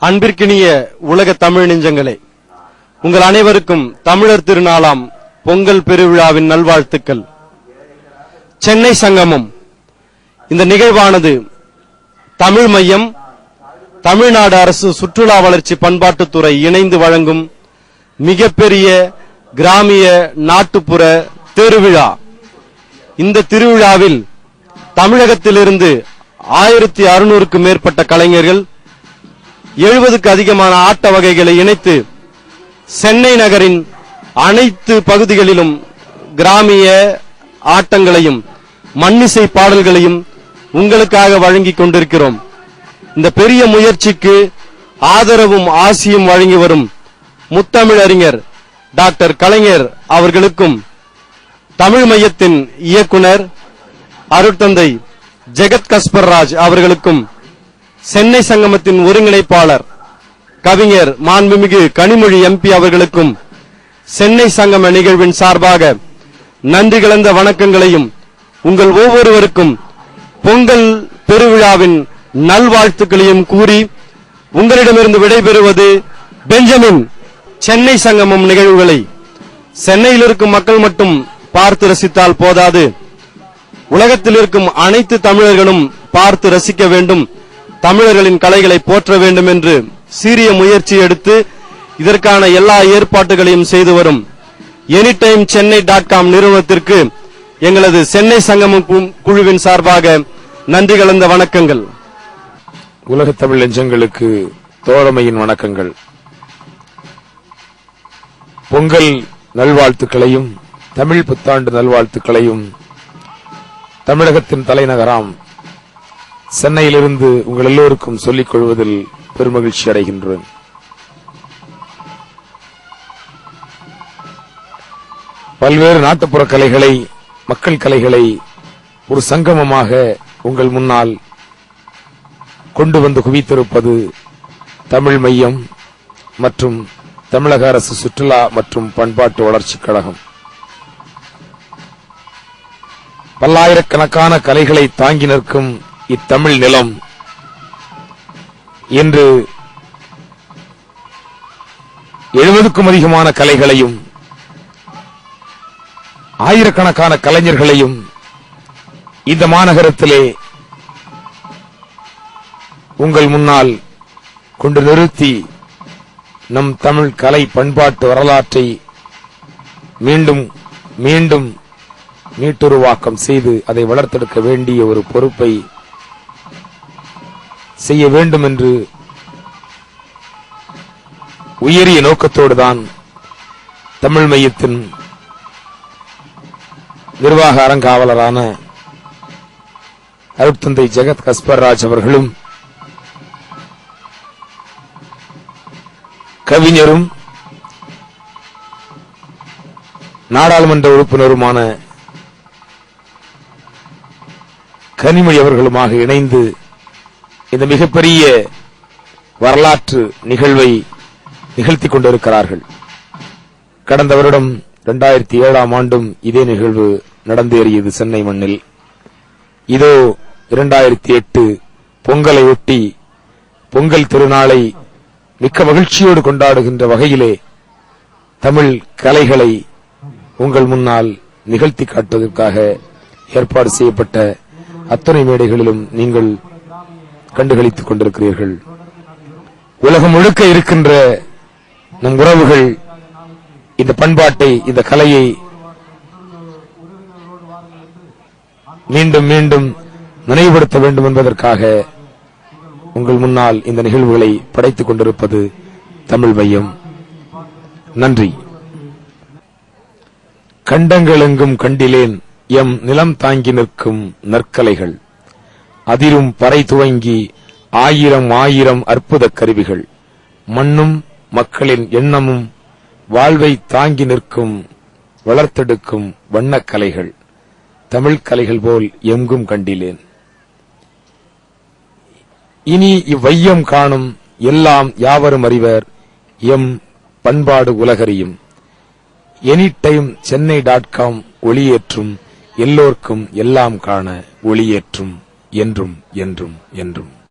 அன்பிற்கினிய உலக தமிழ் நெஞ்சங்களே, உங்கள் அனைவருக்கும் தமிழர் திருநாளாம் பொங்கல் பெருவிழாவின் நல்வாழ்த்துக்கள். சென்னை சங்கமம் இந்த நிகழ்வானது தமிழ் மையம், தமிழ்நாடு அரசு சுற்றுலா வளர்ச்சி பண்பாட்டுத்துறை இணைந்து வழங்கும் மிகப்பெரிய கிராமிய நாட்டுப்புற திருவிழா. இந்த திருவிழாவில் தமிழகத்திலிருந்து 1600க்கும் மேற்பட்ட கலைஞர்கள் 70க்கு அதிகமான ஆட்ட வகைகளை இணைத்து சென்னை நகரின் அனைத்து பகுதிகளிலும் கிராமிய ஆட்டங்களையும் மண்ணிசை பாடல்களையும் உங்களுக்காக வழங்கிக் கொண்டிருக்கிறோம். இந்த பெரிய முயற்சிக்கு ஆதரவும் ஆசியும் வழங்கி வரும் முத்தமிழறிஞர் டாக்டர் கலைஞர் அவர்களுக்கும், தமிழ் மையத்தின் இயக்குனர் அருட்தந்தை ஜெகத் கஸ்பர்ராஜ் அவர்களுக்கும், சென்னை சங்கமத்தின் ஒருங்கிணைப்பாளர் கவிஞர் மாண்புமிகு கனிமொழி எம்பி அவர்களுக்கும் சென்னை சங்கம நிகழ்வின் சார்பாக நன்றி கலந்த வணக்கங்களையும் உங்கள் ஒவ்வொருவருக்கும் பொங்கல் பெருவிழாவின் நல்வாழ்த்துக்களையும் கூறி உங்களிடமிருந்து விடைபெறுவது பெஞ்சமின். சென்னை சங்கமம் நிகழ்வுகளை சென்னையில் இருக்கும் மக்கள் மட்டும் பார்த்து ரசித்தால் போதாது, உலகத்தில் இருக்கும் அனைத்து தமிழர்களும் பார்த்து ரசிக்க வேண்டும், தமிழர்களின் கலைகளை போற்ற வேண்டும் என்று சீரிய முயற்சி எடுத்து இதற்கான எல்லா ஏற்பாடுகளையும் செய்து வரும் anytimechennai.com நிறுவனத்திற்கு எங்களது சென்னை சங்கமம் குழுவின் சார்பாக நன்றி கலந்த வணக்கங்கள். உலக தமிழ் நெஞ்சங்களுக்கு தோழமையின் வணக்கங்கள். பொங்கல் நல்வாழ்த்துக்களையும் தமிழ் புத்தாண்டு நல்வாழ்த்துக்களையும் தமிழகத்தின் தலைநகராம் சென்னையிலிருந்து உங்கள் எல்லோருக்கும் சொல்லிக் கொள்வதில் பெருமகிழ்ச்சி அடைகின்றேன். பல்வேறு நாட்டுப்புற கலைகளை, மக்கள் கலைகளை ஒரு சங்கமமாக உங்கள் முன்னால் கொண்டு வந்து குவித்திருப்பது தமிழ் மையம் மற்றும் தமிழக அரசு சுற்றுலா மற்றும் பண்பாட்டு வளர்ச்சிக் கழகம். பல்லாயிரக்கணக்கான கலைகளை தாங்கி நிற்கும் இத்தமிழ் நிலம் இன்று 70க்கும் அதிகமான கலைகளையும் ஆயிரக்கணக்கான கலைஞர்களையும் இந்த மாநகரத்திலே உங்கள் முன்னால் கொண்டு நிறுத்தி நம் தமிழ் கலை பண்பாட்டு வரலாற்றை மீண்டும் மீண்டும் மீட்டுருவாக்கம் செய்து அதை வளர்த்தெடுக்க வேண்டிய ஒரு பொறுப்பை செய்ய வேண்டும் என்று உயரிய நோக்கத்தோடுதான் தமிழ் மையத்தின் நிர்வாக அறங்காவலரான அருட்தந்தை ஜெகத் கஸ்பர்ராஜ் அவர்களும் கவிஞரும் நாடாளுமன்ற உறுப்பினருமான கனிமொழி அவர்களுமாக இணைந்து இந்த மிகப்பெரிய வரலாற்று நிகழ்வை நிகழ்த்திக் கொண்டிருக்கிறார்கள். கடந்த வருடம் 2007ஆம் ஆண்டும் இதே நிகழ்வு நடந்தேறியது சென்னை மண்ணில். இதோ 2008 பொங்கலை ஒட்டி பொங்கல் திருநாளை மிக்க மகிழ்ச்சியோடு கொண்டாடுகின்ற வகையிலே தமிழ் கலைகளை உங்கள் முன்னால் நிகழ்த்தி காட்டுவதற்காக ஏற்பாடு செய்யப்பட்ட அத்தனை மேடைகளிலும் நீங்கள் கண்டுகளித்துக் கொண்டிருக்கிறீர்கள். உலகம் முழுக்க இருக்கின்ற நம் உறவுகள் இந்த பண்பாட்டை, இந்த கலையை மீண்டும் மீண்டும் நினைவுபடுத்த வேண்டும் என்பதற்காக உங்கள் முன்னால் இந்த நிகழ்வுகளை படைத்துக் கொண்டிருப்பது தமிழ் மையம். நன்றி. கண்டங்களெங்கும் கண்டிலேன் எம் நிலம் தாங்கி நிற்கும் நற்கலைகள், அதிரும் பறை துவங்கி ஆயிரம் ஆயிரம் அற்புத கருவிகள், மண்ணும் மக்களின் எண்ணமும் வாழ்வை தாங்கி நிற்கும் வளர்த்தெடுக்கும் வண்ணக்கலைகள், தமிழ் கலைகள் போல் எங்கும் கண்டிலேன். இனி இவ்வையம் காணும் எல்லாம் யாவரும் அறிவர் எம் பண்பாடு உலகறியும். anytimechennai.com ஒளியேற்றும் எல்லோர்க்கும் எல்லாம் காண ஒளியேற்றும் என்றும் என்றும் என்றும்.